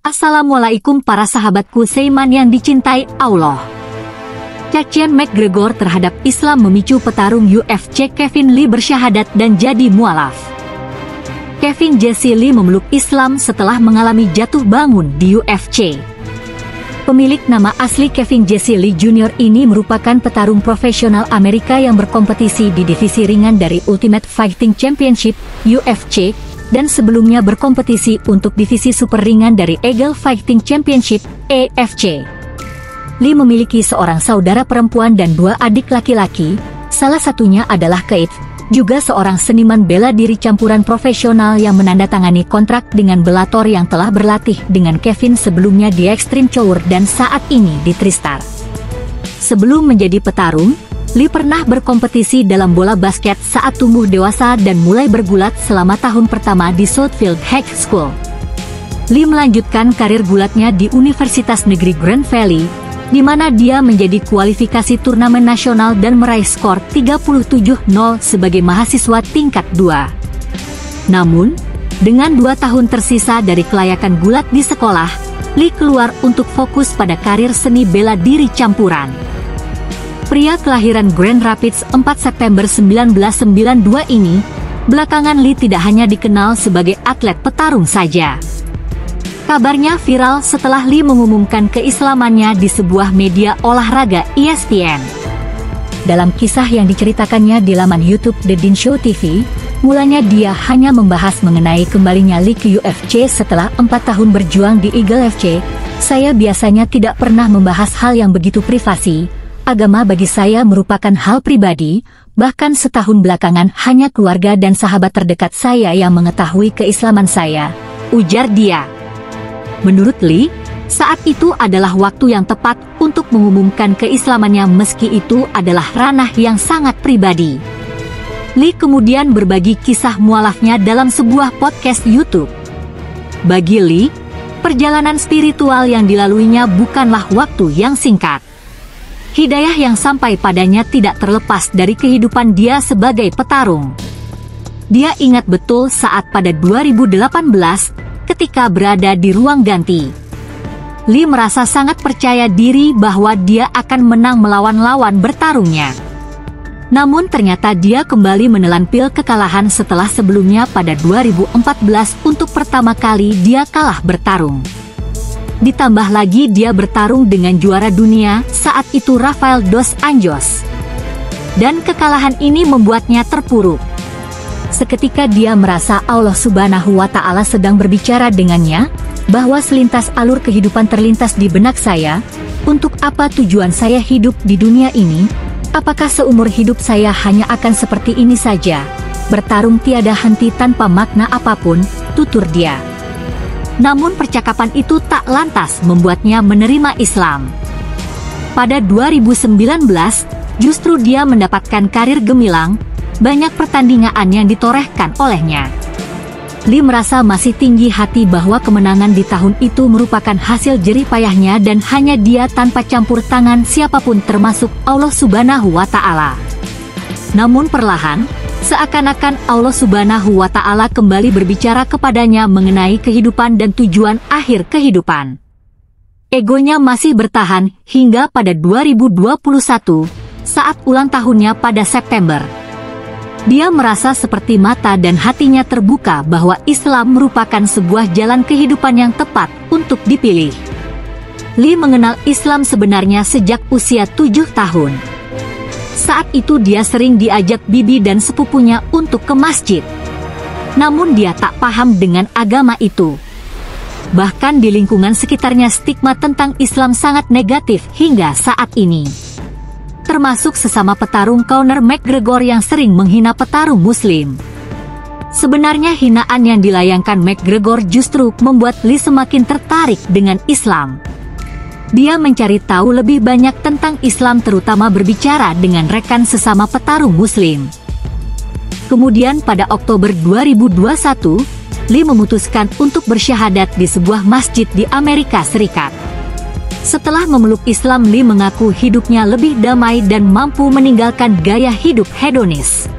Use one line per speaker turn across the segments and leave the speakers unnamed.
Assalamualaikum para sahabatku seiman yang dicintai Allah. Cacian McGregor terhadap Islam memicu petarung UFC Kevin Lee bersyahadat dan jadi mualaf. Kevin Jesse Lee memeluk Islam setelah mengalami jatuh bangun di UFC. Pemilik nama asli Kevin Jesse Lee Jr. ini merupakan petarung profesional Amerika yang berkompetisi di divisi ringan dari Ultimate Fighting Championship (UFC) dan sebelumnya berkompetisi untuk divisi super ringan dari Eagle Fighting Championship (EFC). Lee memiliki seorang saudara perempuan dan dua adik laki-laki, salah satunya adalah Keith, juga seorang seniman bela diri campuran profesional yang menandatangani kontrak dengan Bellator yang telah berlatih dengan Kevin sebelumnya di Extreme Couture dan saat ini di TriStar. Sebelum menjadi petarung, Lee pernah berkompetisi dalam bola basket saat tumbuh dewasa dan mulai bergulat selama tahun pertama di Southfield High School. Lee melanjutkan karir gulatnya di Universitas Negeri Grand Valley, di mana dia menjadi kualifikasi turnamen nasional dan meraih skor 37-0 sebagai mahasiswa tingkat 2. Namun, dengan 2 tahun tersisa dari kelayakan gulat di sekolah, Lee keluar untuk fokus pada karir seni bela diri campuran. Pria kelahiran Grand Rapids 4 September 1992 ini, belakangan Lee tidak hanya dikenal sebagai atlet petarung saja. Kabarnya viral setelah Lee mengumumkan keislamannya di sebuah media olahraga ESPN. Dalam kisah yang diceritakannya di laman YouTube The Dean Show TV, mulanya dia hanya membahas mengenai kembalinya Lee ke UFC setelah 4 tahun berjuang di Eagle FC. Saya biasanya tidak pernah membahas hal yang begitu privasi. Agama bagi saya merupakan hal pribadi, bahkan setahun belakangan hanya keluarga dan sahabat terdekat saya yang mengetahui keislaman saya, ujar dia. Menurut Lee, saat itu adalah waktu yang tepat untuk mengumumkan keislamannya meski itu adalah ranah yang sangat pribadi. Lee kemudian berbagi kisah mualafnya dalam sebuah podcast YouTube. Bagi Lee, perjalanan spiritual yang dilaluinya bukanlah waktu yang singkat. Hidayah yang sampai padanya tidak terlepas dari kehidupan dia sebagai petarung. Dia ingat betul saat pada 2018, ketika berada di ruang ganti. Lee merasa sangat percaya diri bahwa dia akan menang melawan lawan bertarungnya. Namun ternyata dia kembali menelan pil kekalahan setelah sebelumnya pada 2014 untuk pertama kali dia kalah bertarung. Ditambah lagi dia bertarung dengan juara dunia saat itu Rafael dos Anjos. Dan kekalahan ini membuatnya terpuruk. Seketika dia merasa Allah Subhanahu wa Ta'ala sedang berbicara dengannya, bahwa selintas alur kehidupan terlintas di benak saya, untuk apa tujuan saya hidup di dunia ini? Apakah seumur hidup saya hanya akan seperti ini saja? Bertarung tiada henti tanpa makna apapun, tutur dia. Namun percakapan itu tak lantas membuatnya menerima Islam. Pada 2019, justru dia mendapatkan karir gemilang, banyak pertandingan yang ditorehkan olehnya. Lee merasa masih tinggi hati bahwa kemenangan di tahun itu merupakan hasil jerih payahnya dan hanya dia tanpa campur tangan siapapun termasuk Allah Subhanahu wa Ta'ala. Namun perlahan, seakan-akan Allah Subhanahu wa Ta'ala kembali berbicara kepadanya mengenai kehidupan dan tujuan akhir kehidupan. Egonya masih bertahan hingga pada 2021, saat ulang tahunnya pada September. Dia merasa seperti mata dan hatinya terbuka bahwa Islam merupakan sebuah jalan kehidupan yang tepat untuk dipilih. Lee mengenal Islam sebenarnya sejak usia 7 tahun. Saat itu dia sering diajak bibi dan sepupunya untuk ke masjid. Namun dia tak paham dengan agama itu. Bahkan di lingkungan sekitarnya stigma tentang Islam sangat negatif hingga saat ini. Termasuk sesama petarung Conor McGregor yang sering menghina petarung muslim. Sebenarnya hinaan yang dilayangkan McGregor justru membuat Lee semakin tertarik dengan Islam. Dia mencari tahu lebih banyak tentang Islam terutama berbicara dengan rekan sesama petarung muslim. Kemudian pada Oktober 2021, Lee memutuskan untuk bersyahadat di sebuah masjid di Amerika Serikat. Setelah memeluk Islam, Lee mengaku hidupnya lebih damai dan mampu meninggalkan gaya hidup hedonis.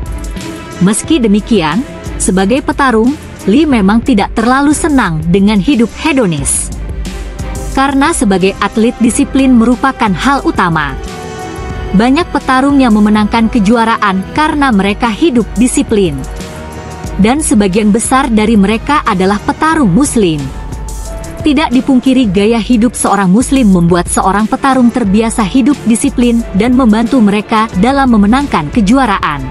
Meski demikian, sebagai petarung, Lee memang tidak terlalu senang dengan hidup hedonis. Karena sebagai atlet disiplin merupakan hal utama. Banyak petarung yang memenangkan kejuaraan karena mereka hidup disiplin. Dan sebagian besar dari mereka adalah petarung muslim. Tidak dipungkiri gaya hidup seorang muslim membuat seorang petarung terbiasa hidup disiplin dan membantu mereka dalam memenangkan kejuaraan.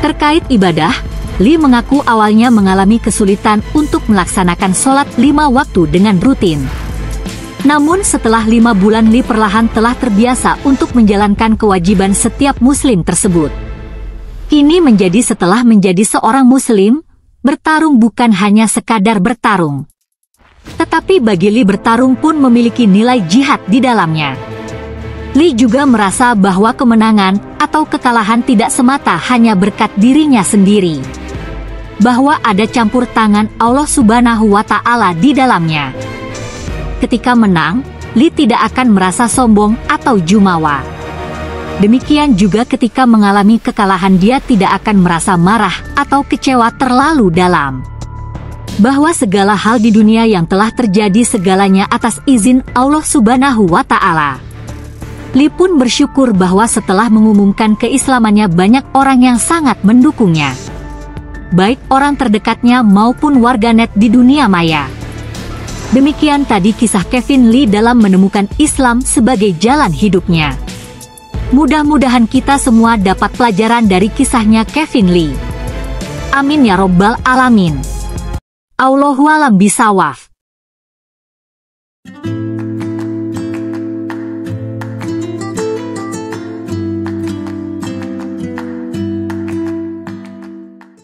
Terkait ibadah, Lee mengaku awalnya mengalami kesulitan untuk melaksanakan sholat 5 waktu dengan rutin. Namun setelah 5 bulan Lee perlahan telah terbiasa untuk menjalankan kewajiban setiap muslim tersebut. Ini menjadi setelah menjadi seorang muslim, bertarung bukan hanya sekadar bertarung. Tetapi bagi Lee bertarung pun memiliki nilai jihad di dalamnya. Lee juga merasa bahwa kemenangan atau kekalahan tidak semata hanya berkat dirinya sendiri. Bahwa ada campur tangan Allah Subhanahu wa Ta'ala di dalamnya. Ketika menang, Lee tidak akan merasa sombong atau jumawa. Demikian juga ketika mengalami kekalahan dia tidak akan merasa marah atau kecewa terlalu dalam. Bahwa segala hal di dunia yang telah terjadi segalanya atas izin Allah Subhanahu wa Ta'ala. Lee pun bersyukur bahwa setelah mengumumkan keislamannya banyak orang yang sangat mendukungnya. Baik orang terdekatnya maupun warganet di dunia maya. Demikian tadi kisah Kevin Lee dalam menemukan Islam sebagai jalan hidupnya. Mudah-mudahan kita semua dapat pelajaran dari kisahnya Kevin Lee. Amin ya robbal alamin. Allahualam bisawaf.